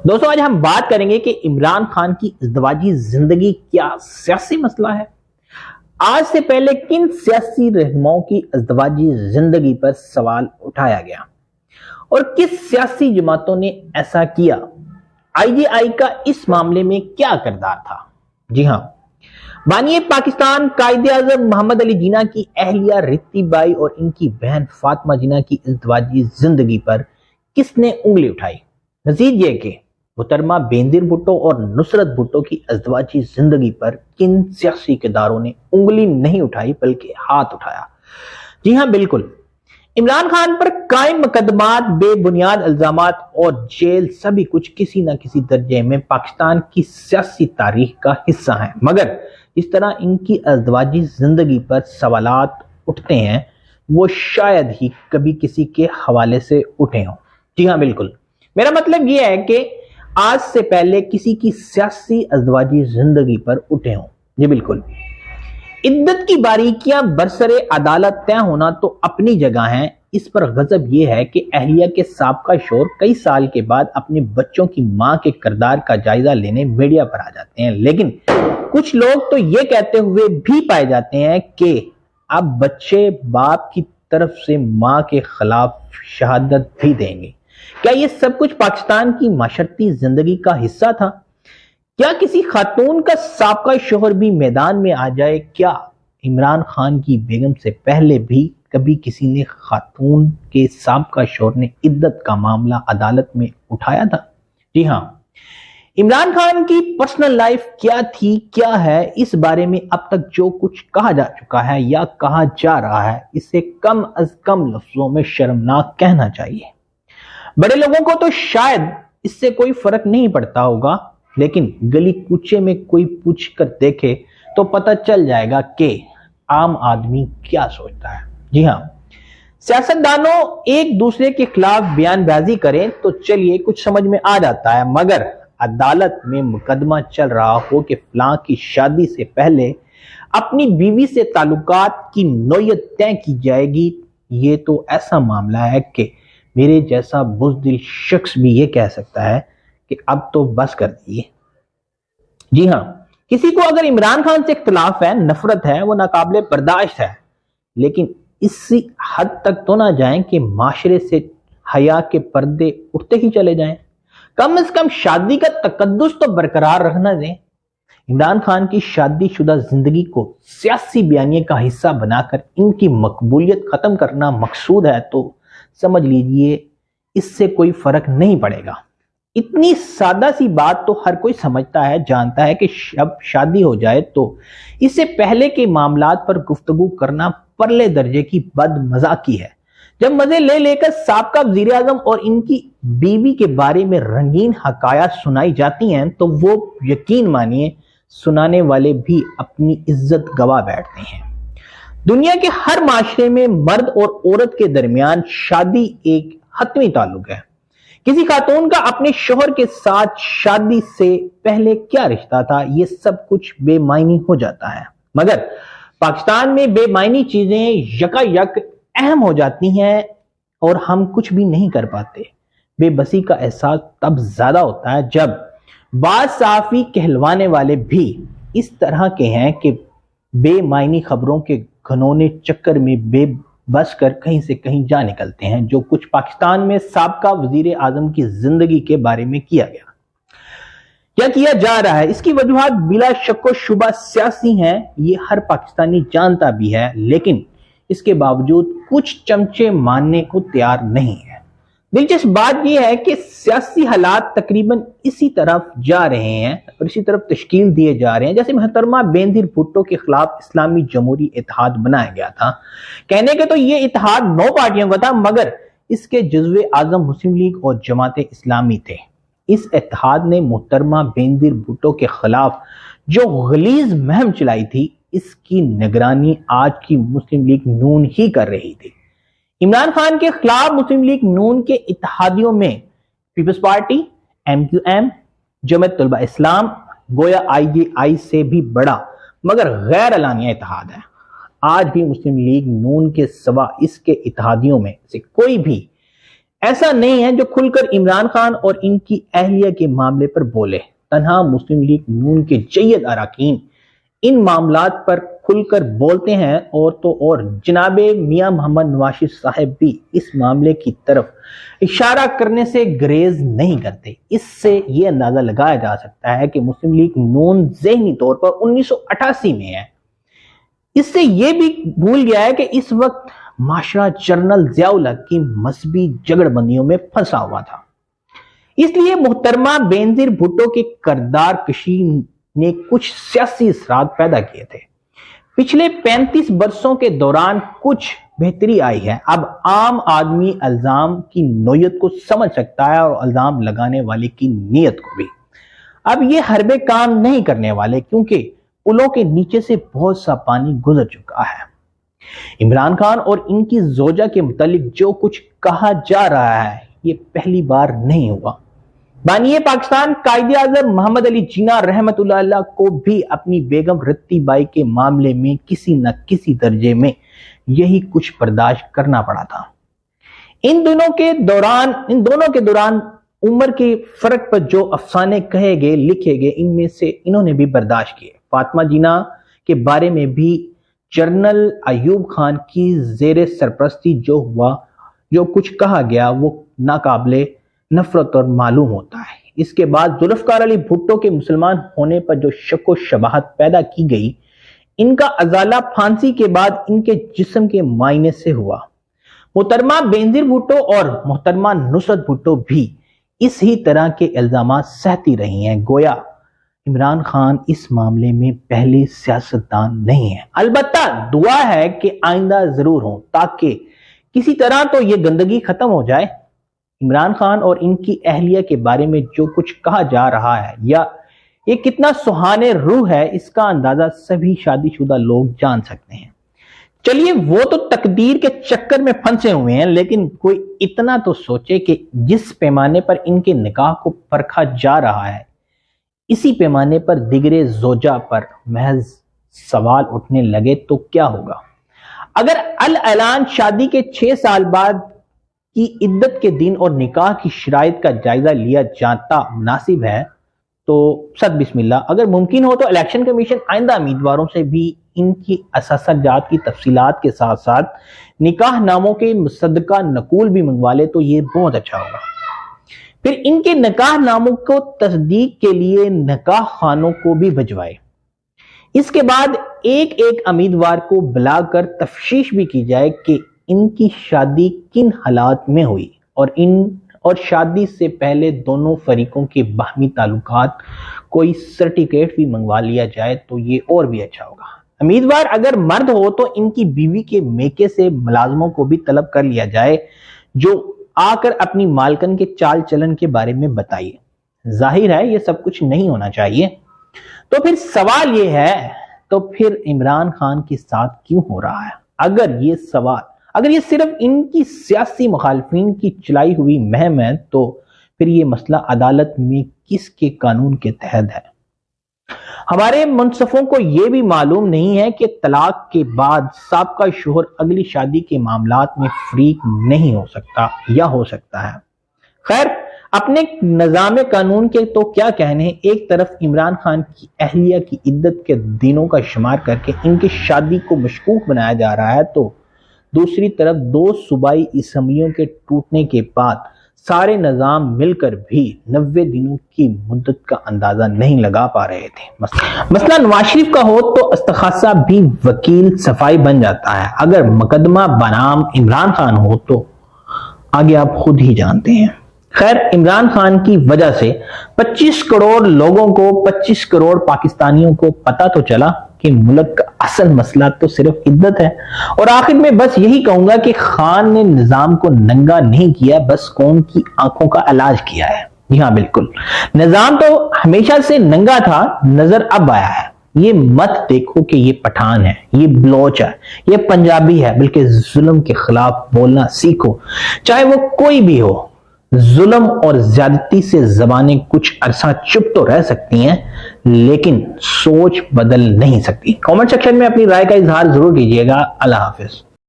दोस्तों आज हम बात करेंगे कि इमरान खान की इज़्दिवाजी जिंदगी क्या सियासी मसला है। आज से पहले किन सियासी रहनुमाओं की इज़्दिवाजी जिंदगी पर सवाल उठाया गया और किस सियासी जमातों ने ऐसा किया। आईजीआई का इस मामले में क्या किरदार था। जी हां, बानिए पाकिस्तान कायदे आज़म मोहम्मद अली जिन्ना की अहलिया रित्ती बाई और इनकी बहन फातिमा जिन्ना की इज़्दिवाजी जिंदगी पर किसने उंगली उठाई। मजीद ये कि मुहतरमा बेनजीर भुट्टो और नुसरत भुट्टो की इज़्दिवाजी जिंदगी पर किन सियासी किरदारों ने उंगली नहीं उठाई बल्कि हाथ उठाया। जी हां बिल्कुल, इमरान खान पर कायम मुकदमात, बेबुनियाद इल्जामात और जेल सभी कुछ किसी न किसी दर्जे में पाकिस्तान की सियासी तारीख का हिस्सा है। मगर इस तरह इनकी इज़्दिवाजी जिंदगी पर सवालात उठते हैं वो शायद ही कभी किसी के हवाले से उठे हों। जी हां बिल्कुल, मेरा मतलब यह है कि आज से पहले किसी की सियासी इज़्दिवाजी जिंदगी पर उठे हों। जी बिल्कुल, इद्दत की बारीकियां बरसरे अदालत तय होना तो अपनी जगह है। इस पर गजब यह है कि अहलिया के साबका शौहर कई साल के बाद अपने बच्चों की मां के किरदार का जायजा लेने मीडिया पर आ जाते हैं, लेकिन कुछ लोग तो ये कहते हुए भी पाए जाते हैं कि अब बच्चे बाप की तरफ से मां के खिलाफ शहादत भी देंगे। क्या ये सब कुछ पाकिस्तान की माशरती जिंदगी का हिस्सा था? क्या किसी खातून का साबका शौहर भी मैदान में आ जाए? क्या इमरान खान की बेगम से पहले भी कभी किसी ने खातून के साबका शौहर ने इद्दत का मामला अदालत में उठाया था? जी हां, इमरान खान की पर्सनल लाइफ क्या थी, क्या है, इस बारे में अब तक जो कुछ कहा जा चुका है या कहा जा रहा है इसे कम अज कम लफ्जों में शर्मनाक कहना चाहिए। बड़े लोगों को तो शायद इससे कोई फर्क नहीं पड़ता होगा, लेकिन गली कूचे में कोई पूछ कर देखे तो पता चल जाएगा कि आम आदमी क्या सोचता है। जी हां, सियासतदानों एक दूसरे के खिलाफ बयानबाजी करें तो चलिए कुछ समझ में आ जाता है, मगर अदालत में मुकदमा चल रहा हो कि फलां की शादी से पहले अपनी बीवी से ताल्लुकात की नौयत तय की जाएगी, ये तो ऐसा मामला है कि मेरे जैसा बुज़दिल शख्स भी ये कह सकता है कि अब तो बस कर दिए। जी हां, किसी को अगर इमरान खान से इख्तिलाफ है, नफरत है, वो नाकाबिले बर्दाश्त है, लेकिन इसी हद तक तो ना जाएं कि माशरे से हया के पर्दे उठते ही चले जाएं। कम से कम शादी का तकद्दुस तो बरकरार रखना दें। इमरान खान की शादीशुदा जिंदगी को सियासी बयानिए का हिस्सा बनाकर इनकी मकबूलियत खत्म करना मकसूद है तो समझ लीजिए इससे कोई फर्क नहीं पड़ेगा। इतनी सादा सी बात तो हर कोई समझता है, जानता है कि जब शादी हो जाए तो इससे पहले के मामलात पर गुफ्तगू करना परले दर्जे की बदमजाकी है। जब मजे ले लेकर साबका वजीर आजम और इनकी बीवी के बारे में रंगीन हकायात सुनाई जाती हैं तो वो यकीन मानिए सुनाने वाले भी अपनी इज्जत गवा बैठते हैं। दुनिया के हर माशरे में मर्द और औरत के दरमियान शादी एक हतमी ताल्लुक है। किसी खातून का अपने शौहर के साथ शादी से पहले क्या रिश्ता था, ये सब कुछ बेमायनी हो जाता है। मगर पाकिस्तान में बेमायनी चीजें यकायक अहम हो जाती हैं और हम कुछ भी नहीं कर पाते। बेबसी का एहसास तब ज्यादा होता है जब बाज सहाफी कहलवाने वाले भी इस तरह के हैं कि बेमायनी खबरों के घनौने चक्कर में बेबस कर कहीं से कहीं जा निकलते हैं। जो कुछ पाकिस्तान में साबका वजीर आजम की जिंदगी के बारे में किया गया या किया जा रहा है, इसकी वजूहात बिला शक्को शुबा सियासी हैं, ये हर पाकिस्तानी जानता भी है, लेकिन इसके बावजूद कुछ चमचे मानने को तैयार नहीं है। दिलचस्प बात यह है कि सियासी हालात तकरीबन इसी तरफ जा रहे हैं और इसी तरफ तश्कील दिए जा रहे हैं। जैसे मुहतरमा बेनजीर भुट्टो के खिलाफ इस्लामी जमहूरी इत्तेहाद बनाया गया था। कहने के तो ये इत्तेहाद 9 पार्टियों का था, मगर इसके जज़्वे आजम मुस्लिम लीग और जमात इस्लामी थे। इस इत्तेहाद ने मुहतरमा बेनजीर भुट्टो के खिलाफ जो गलीज मुहिम चलाई थी, इसकी निगरानी आज की मुस्लिम लीग नून ही कर रही थी। इमरान खान के खिलाफ मुस्लिम लीग नून के इत्तेहादियों में पीपल्स पार्टी, MQM, जमात तलबा इस्लाम गोया IJI से भी बड़ा मगर गैर एलानिया इत्तेहाद है। आज भी मुस्लिम लीग नून के सिवा इसके इत्तेहादियों में से कोई भी ایسا نہیں ہے جو کھل کر عمران خان اور ان کی اہلیہ کے معاملے پر بولے۔ تنہا مسلم لیگ نون کے جید اراکین ان معاملات پر کھل کر بولتے ہیں، اور تو اور جناب میاں محمد نواز شریف صاحب بھی اس معاملے کی طرف اشارہ کرنے سے گریز نہیں کرتے۔ اس سے یہ اندازہ لگایا جا سکتا ہے کہ مسلم لیگ نون ذہنی طور پر 1988 میں ہے۔ اس سے یہ بھی بھول گیا ہے کہ اس وقت معاشرہ جنرل ضیاء الحق کی مذہبی جگڑ بندیوں میں پھنسا ہوا تھا۔ اس لیے محترمہ بینظیر بھٹو کے کردار کشی نے کچھ سیاسی اثرات پیدا کیے تھے۔ پچھلے 35 برسوں کے دوران کچھ بہتری آئی ہے۔ اب عام آدمی الزام کی نوعیت کو سمجھ سکتا ہے اور الزام لگانے والے کی نیت کو بھی۔ اب یہ حربے کام نہیں کرنے والے، کیونکہ پلوں کے نیچے سے بہت سا پانی گزر چکا ہے۔ عمران خان اور ان کی زوجہ کے متعلق جو کچھ کہا جا رہا ہے یہ پہلی بار نہیں ہوا۔ بانی پاکستان قائد اعظم محمد علی جناح رحمت اللہ علیہ کو بھی اپنی بیگم رتی بائی کے معاملے میں کسی نہ کسی درجے میں یہی کچھ برداشت کرنا پڑا تھا۔ ان دونوں کے دوران عمر کے فرق پر جو افسانے کہے گئے لکھے گئے، ان میں سے انہوں نے بھی برداشت کیے۔ فاطمہ جناح کے بارے میں بھی جنرل ایوب خان کی زیر سرپرستی جو کچھ کہا گیا وہ ناقابل نفرت اور معلوم ہوتا ہے۔ اس کے بعد ذوالفقار علی بھٹو کے مسلمان ہونے پر جو شک و شبہات پیدا کی گئی، ان کا ازالہ پھانسی کے بعد ان کے جسم کے معائنے سے ہوا۔ محترمہ بینظیر بھٹو اور محترمہ نصرت بھٹو بھی اس ہی طرح کے الزامات سہتی رہی ہیں۔ گویا عمران خان اس معاملے میں پہلے سیاستدان نہیں ہے۔ البتہ دعا ہے کہ آئندہ ضرور ہوں، تاکہ کسی طرح تو یہ گندگی ختم ہو جائے۔ عمران خان اور ان کی اہلیہ کے بارے میں جو کچھ کہا جا رہا ہے یا یہ کتنا سہانے روح ہے، اس کا اندازہ سبھی شادی شدہ لوگ جان سکتے ہیں۔ چلیے وہ تو تقدیر کے چکر میں پھنسے ہوئے ہیں، لیکن کوئی اتنا تو سوچے کہ جس پیمانے پر ان کے نکاح کو پرکھا جا رہا ہے، اسی پیمانے پر دیگر زوجہ پر محض سوال اٹھنے لگے تو کیا ہوگا؟ اگر الاعلان شادی کے 6 سال بعد کی عدت کے دن اور نکاح کی شرائط کا جائزہ لیا جاتا مناسب ہے تو صد بسم اللہ۔ اگر ممکن ہو تو الیکشن کمیشن آئندہ امیدواروں سے بھی ان کی اثاثہ جات کی تفصیلات کے ساتھ ساتھ نکاح ناموں کے مصدقہ نقول بھی منگوا لے تو یہ بہت اچھا ہوگا۔ پھر ان کے نکاح ناموں کو تصدیق کے لیے نکاح خانوں کو بھی بھجوائے۔ اس کے بعد ایک ایک امیدوار کو بلا کر تفتیش بھی کی جائے کہ ان کی شادی کن حالات میں ہوئی، اور شادی سے پہلے دونوں فریقوں کے باہمی تعلقات کوئی سرٹیفکیٹ بھی منگوا لیا جائے تو یہ اور بھی اچھا ہوگا۔ امیدوار اگر مرد ہو تو ان کی بیوی کے میکے سے ملازموں کو بھی طلب کر لیا جائے، جو آ کر اپنی مالکن کے چال چلن کے بارے میں بتائیے۔ ظاہر ہے یہ سب کچھ نہیں ہونا چاہیے۔ تو پھر سوال یہ ہے، تو پھر عمران خان کے ساتھ کیوں ہو رہا ہے؟ اگر یہ صرف ان کی سیاسی مخالفین کی چلائی ہوئی مہم ہے تو پھر یہ مسئلہ عدالت میں کس کے قانون کے تحت ہے؟ ہمارے منصفوں کو یہ بھی معلوم نہیں ہے کہ طلاق کے بعد سابقہ شوہر اگلی شادی کے معاملات میں فریق نہیں ہو سکتا یا ہو سکتا ہے۔ خیر، اپنے نظام قانون کے تو کیا کہنے، ایک طرف عمران خان کی اہلیہ کی عدت کے دنوں کا شمار کر کے ان کی شادی کو مشکوک بنایا جا رہا ہے، تو دوسری طرف 2 صوبائی اسمبلیوں کے ٹوٹنے کے بعد سارے نظام مل کر بھی 90 دنوں کی مدت کا اندازہ نہیں لگا پا رہے تھے۔ مثلا نواز شریف کا ہو تو استغاثہ بھی وکیل صفائی بن جاتا ہے، اگر مقدمہ بنام عمران خان ہو تو آگے آپ خود ہی جانتے ہیں۔ خیر، عمران خان کی وجہ سے 25 کروڑ لوگوں کو، 25 کروڑ پاکستانیوں کو پتہ تو چلا کہ ملک کا اصل مسئلہ تو صرف عدت ہے۔ اور آخر میں بس یہی کہوں گا کہ خان نے نظام کو ننگا نہیں کیا، بس قوم کی آنکھوں کا علاج کیا ہے۔ جی ہاں، بالکل، نظام تو ہمیشہ سے ننگا تھا، نظر اب آیا ہے۔ یہ مت دیکھو کہ یہ پٹھان ہے، یہ بلوچ ہے، یہ پنجابی ہے، بلکہ ظلم کے خلاف بولنا سیکھو، چاہے وہ کوئی بھی ہو۔ ظلم اور زیادتی سے زبانیں کچھ عرصہ چپ تو رہ سکتی ہیں، لیکن سوچ بدل نہیں سکتی۔ کامنٹ سیکشن میں اپنی رائے کا اظہار ضرور کیجیے گا۔ اللہ حافظ۔